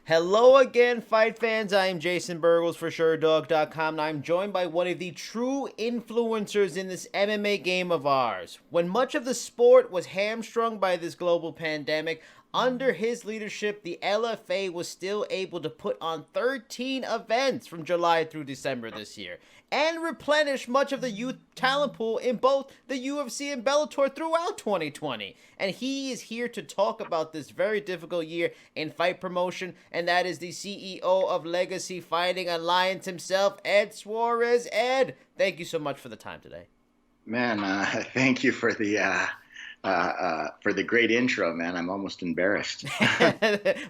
Hello again, fight fans. I am Jason Burgos for Sherdog.com, and I'm joined by one of the true influencers in this MMA game of ours. When much of the sport was hamstrung by this global pandemic, under his leadership, the LFA was still able to put on 13 events from July through December this year, and replenish much of the youth talent pool in both the UFC and Bellator throughout 2020. And he is here to talk about this very difficult year in fight promotion, and that is the CEO of Legacy Fighting Alliance himself, Ed Soares. Ed, thank you so much for the time today. Man, thank you for the great intro, man. I'm almost embarrassed.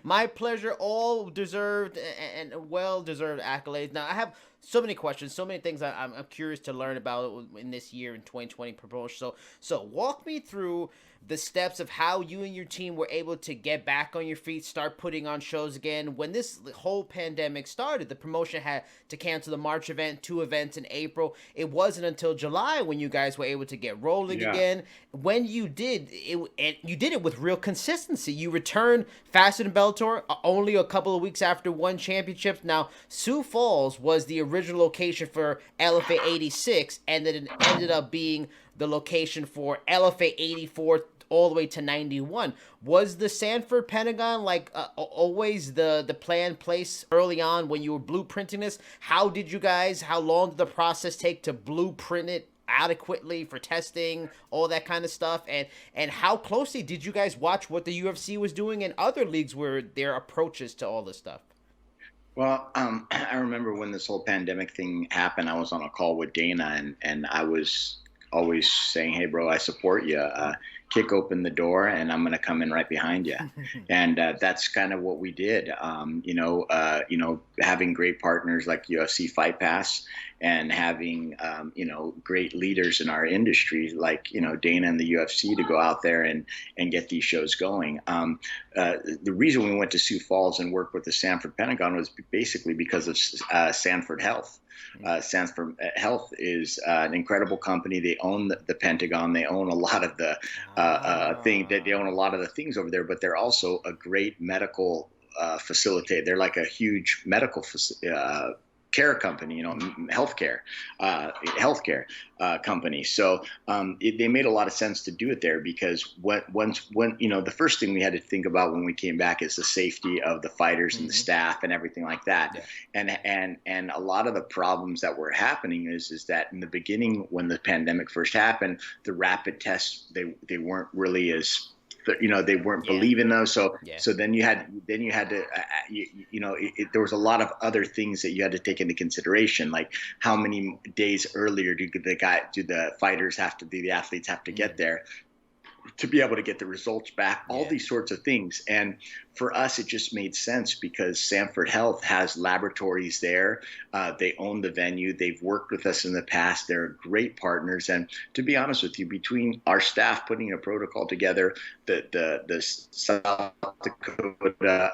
My pleasure. All deserved and well-deserved accolades. Now, I have so many questions, so many things I'm curious to learn about in this year in 2020 promotion. So walk me through the steps of how you and your team were able to get back on your feet, start putting on shows again. When this whole pandemic started, the promotion had to cancel the March event, 2 events in April. It wasn't until July when you guys were able to get rolling again. When you did it, and you did it with real consistency. You returned faster than Bellator, only a couple of weeks after one championship. Now, Sioux Falls was the original location for LFA 86, and then it ended up being the location for LFA 84 all the way to 91. Was the Sanford Pentagon always the planned place early on when you were blueprinting this? How long did the process take to blueprint it adequately for testing, all that kind of stuff? And how closely did you guys watch what the UFC was doing and other leagues were their approaches to all this stuff? Well, I remember when this whole pandemic thing happened, I was on a call with Dana, and I was always saying, "Hey, bro, I support you. Kick open the door, and I'm going to come in right behind you." And that's kind of what we did. Having great partners like UFC Fight Pass, and having great leaders in our industry like Dana and the UFC to go out there and get these shows going. The reason we went to Sioux Falls and worked with the Sanford Pentagon was basically because of Sanford Health. Sanford Health is an incredible company. They own the Pentagon. They own a lot of the They own a lot of the things over there. But they're also a great medical facilitator. They're like a huge medical care company, healthcare company. So they made a lot of sense to do it there, because when the first thing we had to think about when we came back is the safety of the fighters and the staff and everything like that. Yeah. And a lot of the problems that were happening is that in the beginning, when the pandemic first happened, the rapid tests, they weren't really as they weren't believing those. So then you had to, there was a lot of other things that you had to take into consideration, like how many days earlier do the athletes have to get there to be able to get the results back, all these sorts of things. And for us, it just made sense because Sanford Health has laboratories there. They own the venue. They've worked with us in the past. They're great partners. And to be honest with you, between our staff putting a protocol together, the South Dakota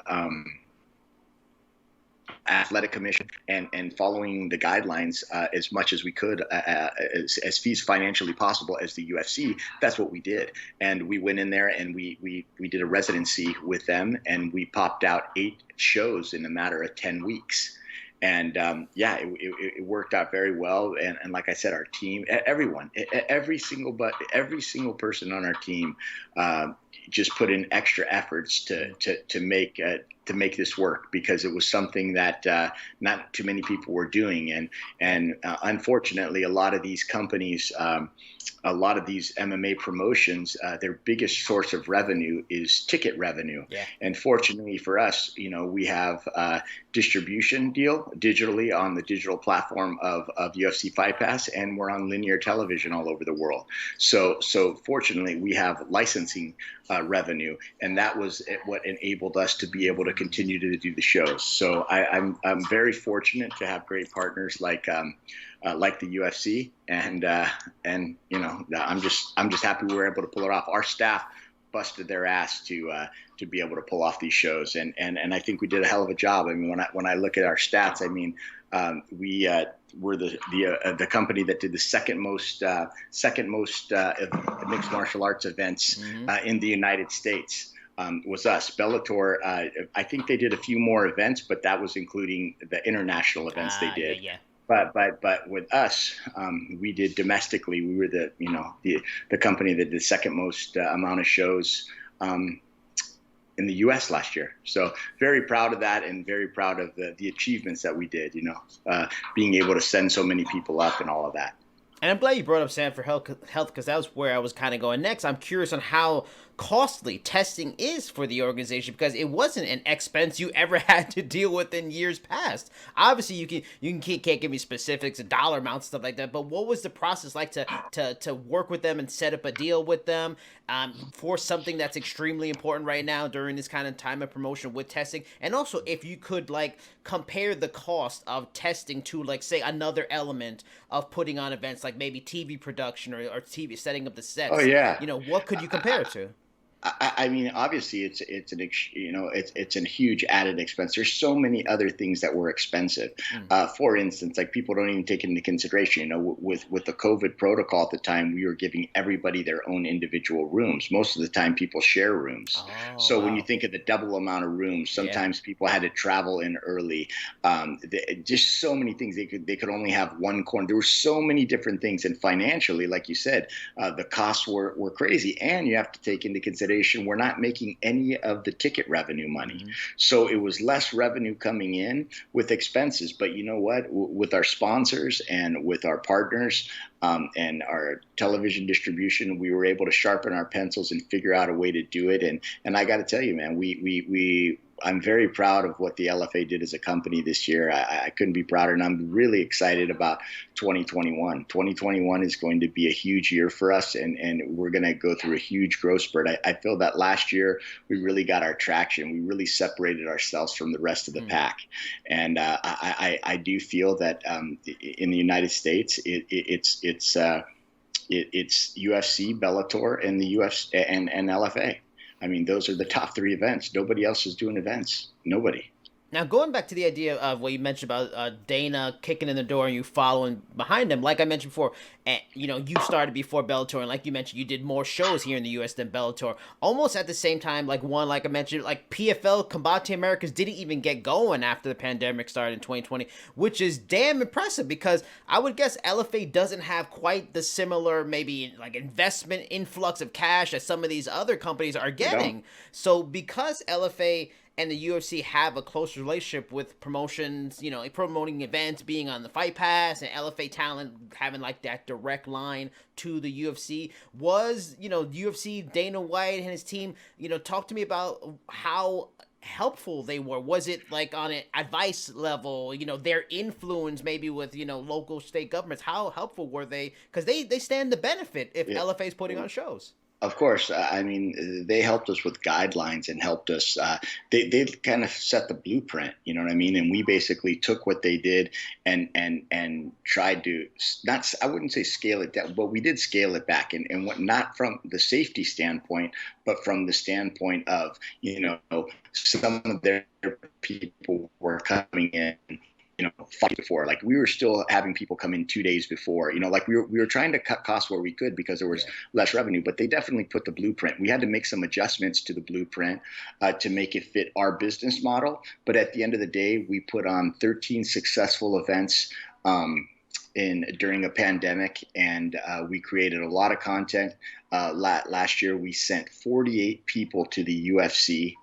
Athletic Commission and following the guidelines as much as we could, as financially possible as the UFC, that's what we did. And we went in there and we did a residency with them, and we popped out 8 shows in a matter of 10 weeks. And it worked out very well. And like I said, our team, every single person on our team just put in extra efforts to make this work, because it was something that not too many people were doing. And unfortunately, a lot of these companies, a lot of these MMA promotions, their biggest source of revenue is ticket revenue. Yeah. And fortunately for us, we have a distribution deal digitally on the digital platform of UFC Fight Pass, and we're on linear television all over the world. So fortunately, we have licensing revenue, and that was what enabled us to be able to continue to do the shows. So I'm very fortunate to have great partners like the UFC, and I'm just happy we were able to pull it off. Our staff busted their ass to be able to pull off these shows, and I think we did a hell of a job. I mean, when I look at our stats, I mean, we're the company that did the second most mixed martial arts events in the United States. was us. Bellator, I think they did a few more events, but that was including the international events they Yeah, did. yeah. But with us, we did domestically. We were the company that did the second most amount of shows in the U.S. last year. So very proud of that, and very proud of the achievements that we did. Being able to send so many people up and all of that. And I'm glad you brought up Sanford Health because that was where I was kind of going next. I'm curious on how costly testing is for the organization because it wasn't an expense you ever had to deal with in years past. Obviously, can't give me specifics, dollar amounts, stuff like that. But what was the process like to work with them and set up a deal with them for something that's extremely important right now during this kind of time of promotion with testing? And also, if you could like compare the cost of testing to like say another element of putting on events like maybe TV production or TV setting up the sets. Oh yeah. What could you compare it to? I mean, obviously, it's a huge added expense. There's so many other things that were expensive. For instance, like people don't even take into consideration. With the COVID protocol at the time, we were giving everybody their own individual rooms. Most of the time, people share rooms. So when you think of the double amount of rooms, sometimes people had to travel in early. Just so many things. They could only have one corner. There were so many different things, and financially, like you said, the costs were crazy. And you have to take into consideration we're not making any of the ticket revenue money. So it was less revenue coming in with expenses. But you know what? With our sponsors and with our partners and our television distribution, we were able to sharpen our pencils and figure out a way to do it. And I got to tell you, man, I'm very proud of what the LFA did as a company this year. I couldn't be prouder, and I'm really excited about 2021. 2021 is going to be a huge year for us, and we're going to go through a huge growth spurt. I feel that last year we really got our traction. We really separated ourselves from the rest of the pack, and I do feel that in the United States, it's UFC, Bellator, and the UFC and LFA. I mean, those are the top three events. Nobody else is doing events. Nobody. Now, going back to the idea of what you mentioned about Dana kicking in the door and you following behind him, like I mentioned before, you started before Bellator, and like you mentioned, you did more shows here in the U.S. than Bellator. Almost at the same time, like I mentioned, like PFL Combate Americas didn't even get going after the pandemic started in 2020, which is damn impressive because I would guess LFA doesn't have quite the similar maybe like investment influx of cash as some of these other companies are getting. So because LFA and the UFC have a close relationship with promotions, promoting events, being on the Fight Pass, and LFA talent having like that direct line to the UFC. Was, UFC, Dana White and his team, talk to me about how helpful they were. Was it like on an advice level, their influence maybe with, local state governments? How helpful were they? Because they stand to benefit if LFA is putting on shows. Of course. I mean, they helped us with guidelines and helped us. They kind of set the blueprint, you know what I mean? And we basically took what they did and tried to I wouldn't say scale it down, but we did scale it back. And what, not from the safety standpoint, but from the standpoint of, some of their people were coming in, fight before. Like we were still having people come in 2 days before, like we were trying to cut costs where we could because there was less revenue, but they definitely put the blueprint. We had to make some adjustments to the blueprint to make it fit our business model. But at the end of the day, we put on 13 successful events during a pandemic, and we created a lot of content. Last year, we sent 48 people to the UFC,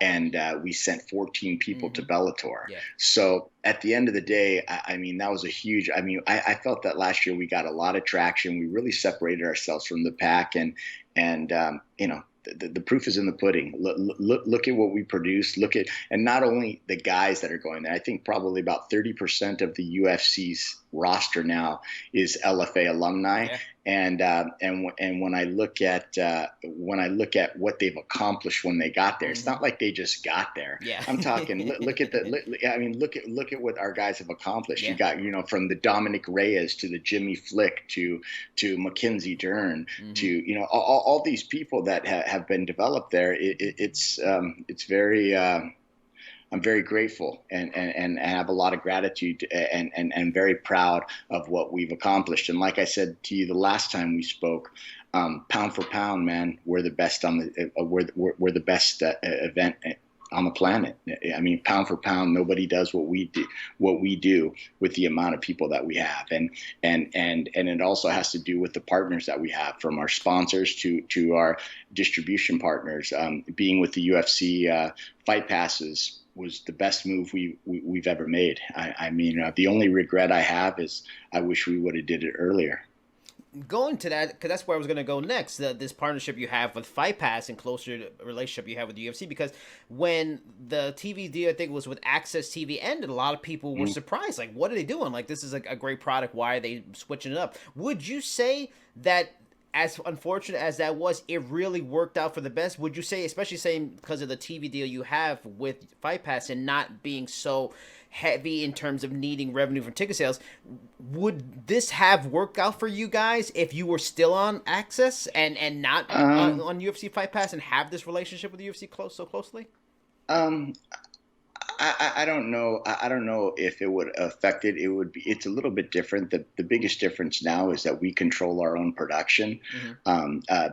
and we sent 14 people to Bellator. Yeah. So at the end of the day, I mean, that was a huge. I mean, I felt that last year we got a lot of traction. We really separated ourselves from the pack, and the proof is in the pudding. Look at what we produce. And not only the guys that are going there. I think probably about 30% of the UFC's roster now is LFA alumni. Yeah. And when I look at what they've accomplished when they got there, it's not like they just got there. Yeah. I'm talking. look at what our guys have accomplished. Yeah. You got from the Dominic Reyes to the Jimmy Flick to Mackenzie Dern to all these people that have been developed there. It's very I'm very grateful and have a lot of gratitude and very proud of what we've accomplished. And like I said to you the last time we spoke, pound for pound, man, we're the best on the we're the best event on the planet. I mean, pound for pound, nobody does what we do with the amount of people that we have, and it also has to do with the partners that we have, from our sponsors to our distribution partners. Being with the UFC Fight Passes was the best move we've ever made. I mean, the only regret I have is I wish we would have did it earlier. Going to that, because that's where I was going to go next, this partnership you have with Fight Pass and closer relationship you have with the UFC, because when the TV deal, I think, was with Access TV ended, a lot of people were surprised. Like, what are they doing? Like, this is a great product. Why are they switching it up? Would you say that, as unfortunate as that was, it really worked out for the best? Would you say, especially saying because of the TV deal you have with Fight Pass and not being so heavy in terms of needing revenue from ticket sales, would this have worked out for you guys if you were still on Access and not on UFC Fight Pass and have this relationship with the UFC so closely? I don't know. I don't know if it would affect it. It's a little bit different. The biggest difference now is that we control our own production.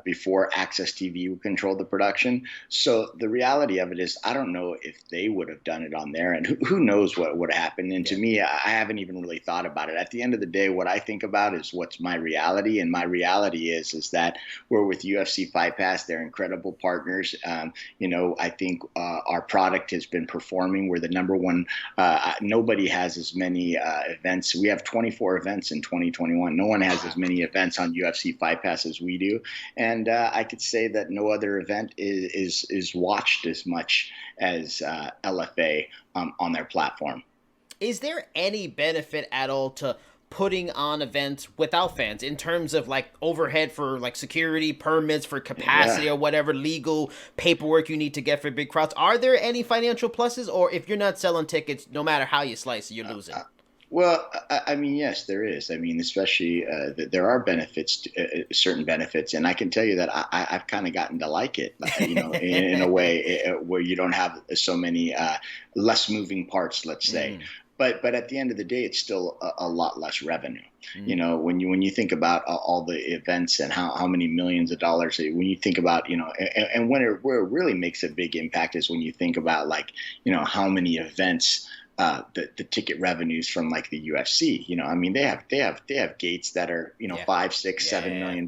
Before Access TV would control the production. So the reality of it is, I don't know if they would have done it on there, and who knows what would happen. And to me, I haven't even really thought about it. At the end of the day, what I think about is what's my reality, and my reality is that we're with UFC Fight Pass. They're incredible partners. I think our product has been performing. We're the number one. Nobody has as many events. We have 24 events in 2021. No one has as many events on UFC Fight Pass as we do. And I could say that no other event is watched as much as LFA on their platform. Is there any benefit at all to putting on events without fans in terms of like overhead for like security, permits, for capacity, or whatever legal paperwork you need to get for big crowds? Are there any financial pluses, or if you're not selling tickets, no matter how you slice it, you're losing? Well, I mean, yes, there is. I mean, especially there are benefits, certain benefits, and I can tell you that I've kind of gotten to like it, in a way where you don't have so many less moving parts, let's say. But at the end of the day, it's still a lot less revenue. When you think about all the events and how many millions of dollars, when you think about, and where it really makes a big impact is when you think about, like, how many events the ticket revenues from, like, the UFC. I mean, they have gates that are $5, $6, $7 million.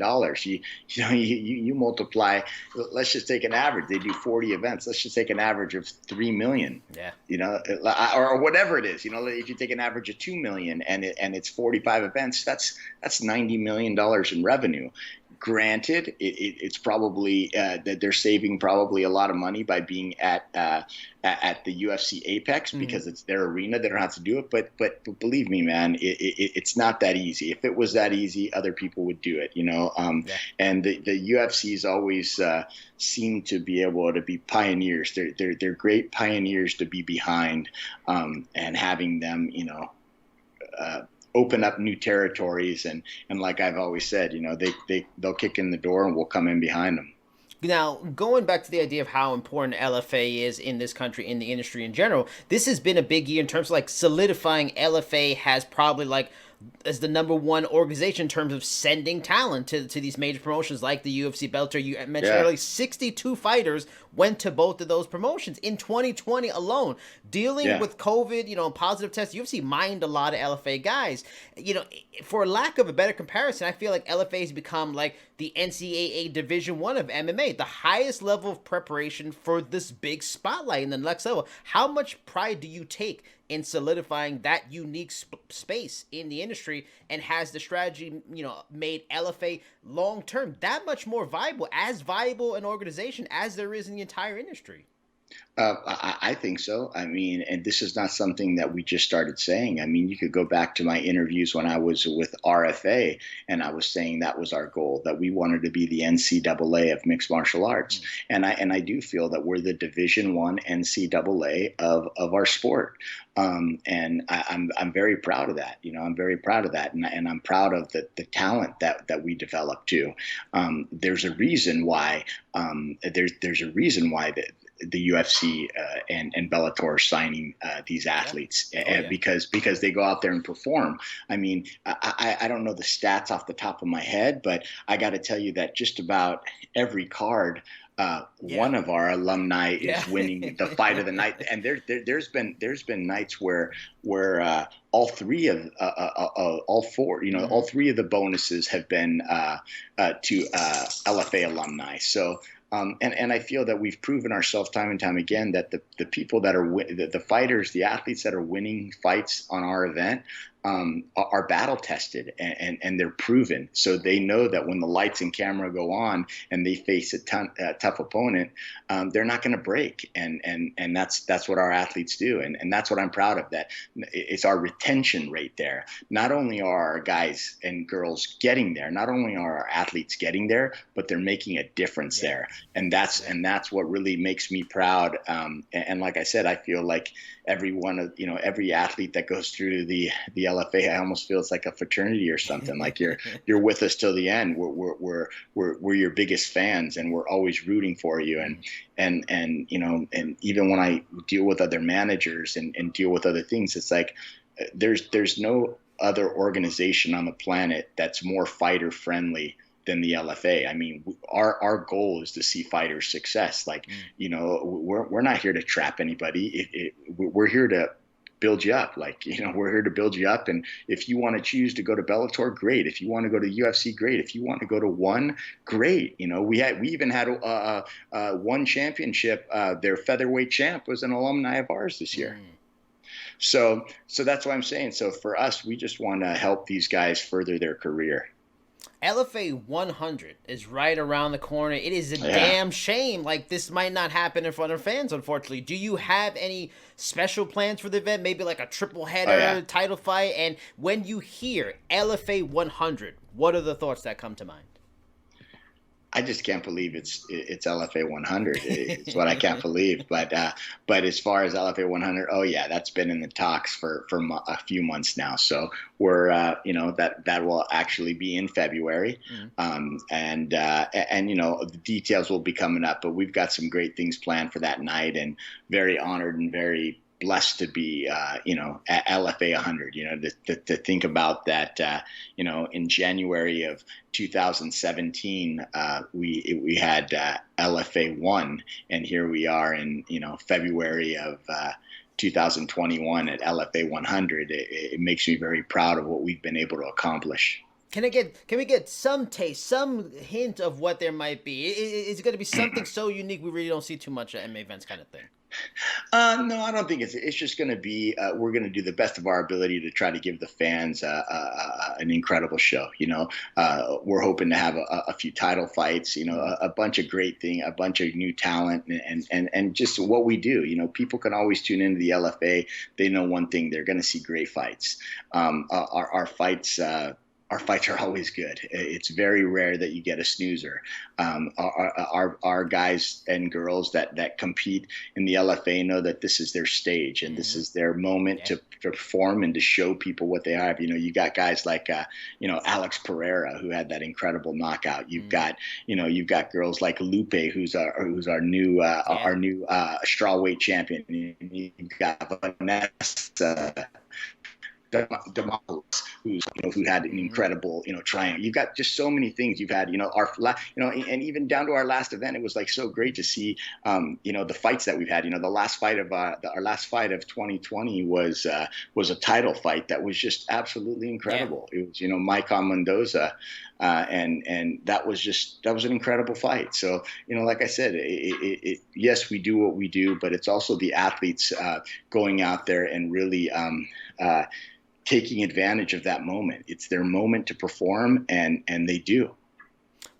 You multiply. Let's just take an average. They do 40 events. Let's just take an average of 3 million. Or whatever it is. If you take an average of 2 million and it's 45 events, that's $90 million in revenue. Granted, it's probably that they're saving probably a lot of money by being at the UFC Apex because it's their arena. They don't have to do it, but believe me, man, it's not that easy. If it was that easy, other people would do it, And the UFC's always seem to be able to be pioneers. They're great pioneers to be behind, and having them, open up new territories, and like I've always said, they'll kick in the door and we'll come in behind them. Now, going back to the idea of how important LFA is in this country, in the industry in general, this has been a big year in terms of like solidifying. LFA has probably like as the number one organization in terms of sending talent to these major promotions like the UFC Bellator. You mentioned earlier, 62 fighters went to both of those promotions in 2020 alone. Dealing with COVID, positive tests, UFC mined a lot of LFA guys. For lack of a better comparison, I feel like LFA has become like the NCAA Division I of MMA, the highest level of preparation for this big spotlight in the next level. How much pride do you take in solidifying that unique space in the industry, and has the strategy, made LFA long-term that much more viable an organization as there is in the entire industry? I think so. I mean, and this is not something that we just started saying. I mean, you could go back to my interviews when I was with RFA, and I was saying that was our goal, that we wanted to be the NCAA of mixed martial arts. And I do feel that we're the Division I NCAA of our sport. And I'm very proud of that. I'm very proud of that, and I'm proud of the talent that we developed too. There's a reason why. There's a reason why the UFC and Bellator signing these athletes because they go out there and perform. I mean, I don't know the stats off the top of my head, but I got to tell you that just about every card, one of our alumni is winning the fight of the night, and there's been nights where all three of all four, all three of the bonuses have been to LFA alumni. So. And I feel that we've proven ourselves time and time again that the people that are the fighters, the athletes that are winning fights on our event are battle tested and they're proven. So they know that when the lights and camera go on and they face a tough opponent, they're not going to break. And that's what our athletes do. And that's what I'm proud of, that it's our retention rate there. Not only are our guys and girls getting there, not only are our athletes getting there, but they're making a difference there. And that's what really makes me proud. And like I said, I feel like every athlete that goes through the LFA, I almost feel it's like a fraternity or something. Like you're with us till the end. We're your biggest fans, and we're always rooting for you. And even when I deal with other managers and deal with other things, it's like there's no other organization on the planet that's more fighter friendly than the LFA. I mean, our goal is to see fighters' success. Like, we're not here to trap anybody. We're here to build you up. Like, we're here to build you up. And if you want to choose to go to Bellator, great. If you want to go to UFC, great. If you want to go to ONE, great. We even had ONE championship. Their featherweight champ was an alumni of ours this year. So that's what I'm saying. So for us, we just want to help these guys further their career. LFA 100 is right around the corner. It is a damn shame. Like, this might not happen in front of fans, unfortunately. Do you have any special plans for the event? Maybe like a triple header title fight? And when you hear LFA 100, what are the thoughts that come to mind? I just can't believe it's LFA 100. It's what I can't believe. But as far as LFA 100, that's been in the talks for a few months now. So we're that will actually be in February, and the details will be coming up. But we've got some great things planned for that night, and very honored and very blessed to be, at LFA 100, to think about that, in January of 2017, we had LFA 1, and here we are in, February of 2021 at LFA 100. It makes me very proud of what we've been able to accomplish. Can we get some taste, some hint of what there might be? Is it going to be something so unique we really don't see too much at MMA events kind of thing? No, I don't think it's just going to be, we're going to do the best of our ability to try to give the fans an incredible show. We're hoping to have a few title fights, a bunch of great things, a bunch of new talent, and just what we do. People can always tune into the LFA. They know one thing: they're going to see great fights. Our fights. Our fights are always good. It's very rare that you get a snoozer. Our guys and girls that compete in the LFA know that this is their stage and this is their moment to perform and to show people what they have. You got guys like Alex Pereira, who had that incredible knockout. You've got girls like Lupe, who's our new strawweight champion. You've got Vanessa Demopoulos, who had an incredible, triumph. You've got just so many things. You've had, and even down to our last event, it was like so great to see, the fights that we've had. The last fight of our last fight of 2020 was a title fight that was just absolutely incredible. Yeah. It was, Maicon Mendoza, and that was an incredible fight. So, like I said, yes, we do what we do, but it's also the athletes going out there and really taking advantage of that moment. It's their moment to perform, and they do.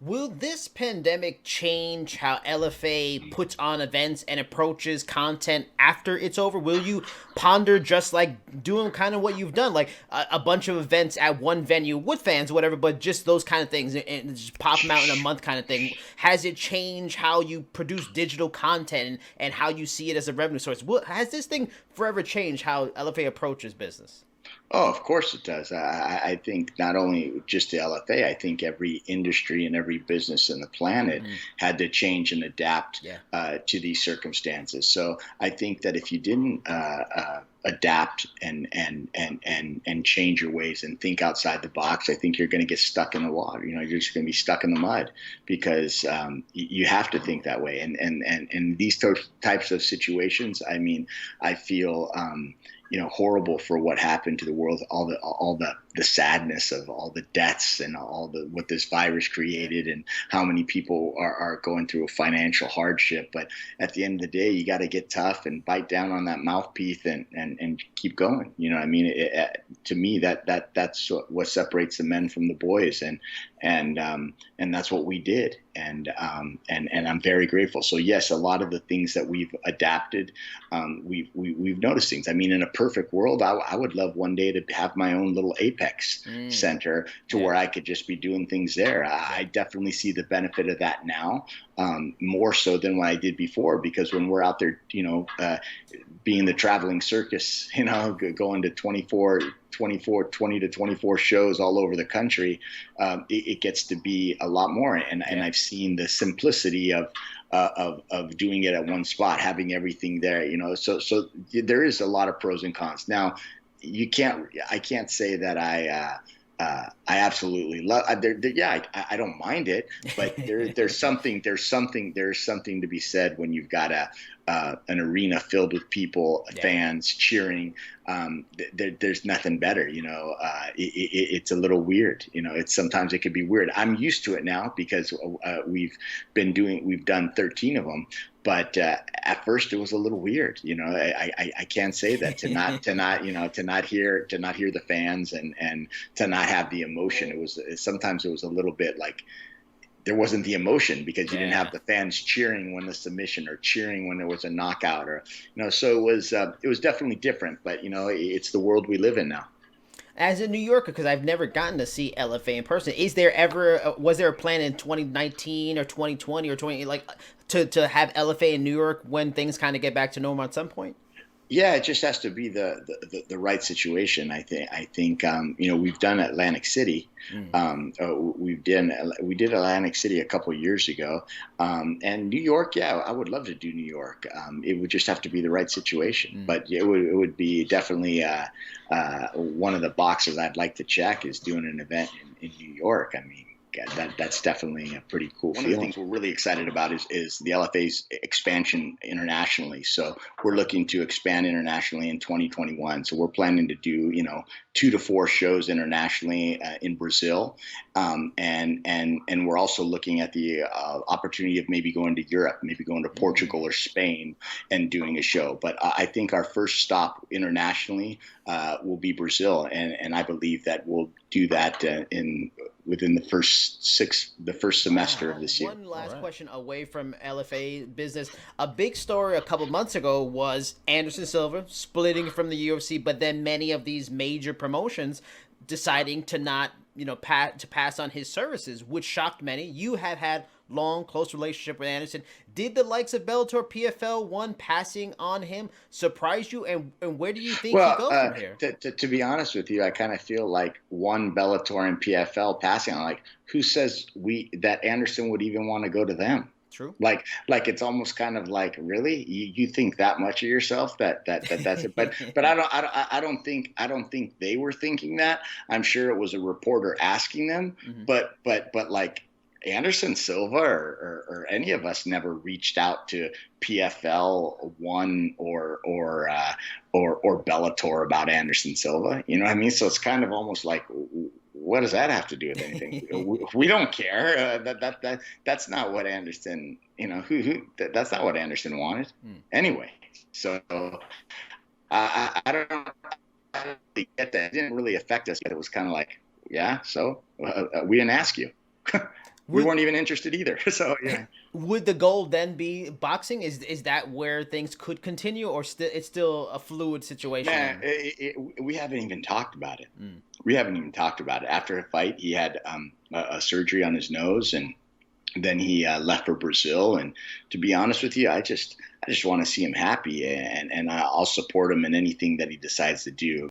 Will this pandemic change how LFA puts on events and approaches content after it's over? Will you ponder just like doing kind of what you've done, like a bunch of events at one venue with fans or whatever, but just those kind of things and just pop them out in a month kind of thing? Has it changed how you produce digital content and how you see it as a revenue source? Has this thing forever changed how LFA approaches business? Oh, of course it does. I think not only just the LFA, I think every industry and every business on the planet had to change and adapt Yeah. to these circumstances. So I think that if you didn't adapt and change your ways and think outside the box, I think you're going to get stuck in the water. You're just going to be stuck in the mud because you have to think that way. And these types of situations, I mean, I feel horrible for what happened to the world, all the sadness of all the deaths and all the what this virus created and how many people are going through a financial hardship. But at the end of the day, you got to get tough and bite down on that mouthpiece and keep going. You know what I mean? To me, that's what separates the men from the boys, and that's what we did. And I'm very grateful. So yes, a lot of the things that we've adapted, we've noticed things. I mean, in a perfect world, I would love one day to have my own little Apex center to where I could just be doing things there. I definitely see the benefit of that now, more so than what I did before, because when we're out there, being the traveling circus, going to 20 to 24 shows all over the country, it gets to be a lot more. And I've seen the simplicity of doing it at one spot, having everything there, so there is a lot of pros and cons. Now, I can't say that I absolutely love. I don't mind it, but there's something to be said when you've got an arena filled with people, fans cheering. There's nothing better, it's a little weird, sometimes it could be weird. I'm used to it now because we've done 13 of them. But at first it was a little weird, I can't say that to not hear the fans and to not have the emotion. Sometimes it was a little bit like there wasn't the emotion because you didn't have the fans cheering when the submission or cheering when there was a knockout so it was definitely different, but it's the world we live in now. As a New Yorker, because I've never gotten to see LFA in person, was there a plan in 2019 or 2020 or 20 to have LFA in New York when things kind of get back to normal at some point? Yeah, it just has to be the right situation. I think we've done Atlantic City. We did Atlantic City a couple of years ago, and New York. Yeah, I would love to do New York. It would just have to be the right situation. But it would be definitely one of the boxes I'd like to check is doing an event in New York. I mean, that's definitely a pretty cool feeling. One of the things we're really excited about is the LFA's expansion internationally. So we're looking to expand internationally in 2021. So we're planning to do 2 to 4 shows internationally in Brazil, and we're also looking at the opportunity of maybe going to Europe, maybe going to Portugal or Spain and doing a show. But I think our first stop internationally will be Brazil, and I believe that we'll do that within the first semester of this year. One last question away from LFA business. A big story a couple months ago was Anderson Silva splitting from the UFC, but then many of these major promotions deciding to not, pass on his services, which shocked many. You have had long, close relationship with Anderson. Did the likes of Bellator, PFL 1 passing on him surprise you? And where do you think he goes from here? To be honest with you, I kind of feel like Bellator and PFL passing on, like, who says that Anderson would even want to go to them? True. Like it's almost kind of like, really, you think that much of yourself that's it. But I don't think they were thinking that. I'm sure it was a reporter asking them. But like Anderson Silva or any of us never reached out to PFL 1 or Bellator about Anderson Silva. You know what I mean? So it's kind of almost like, what does that have to do with anything? We don't care. That's not what Anderson. That's not what Anderson wanted anyway. So I don't really get that. It didn't really affect us. But it was kind of like, yeah. So we didn't ask you. We weren't even interested either. So yeah. Would the goal then be boxing? Is that where things could continue, or it's still a fluid situation? We haven't even talked about it. We haven't even talked about it. After a fight, he had a surgery on his nose, and then he left for Brazil. And to be honest with you, I just want to see him happy, and I'll support him in anything that he decides to do.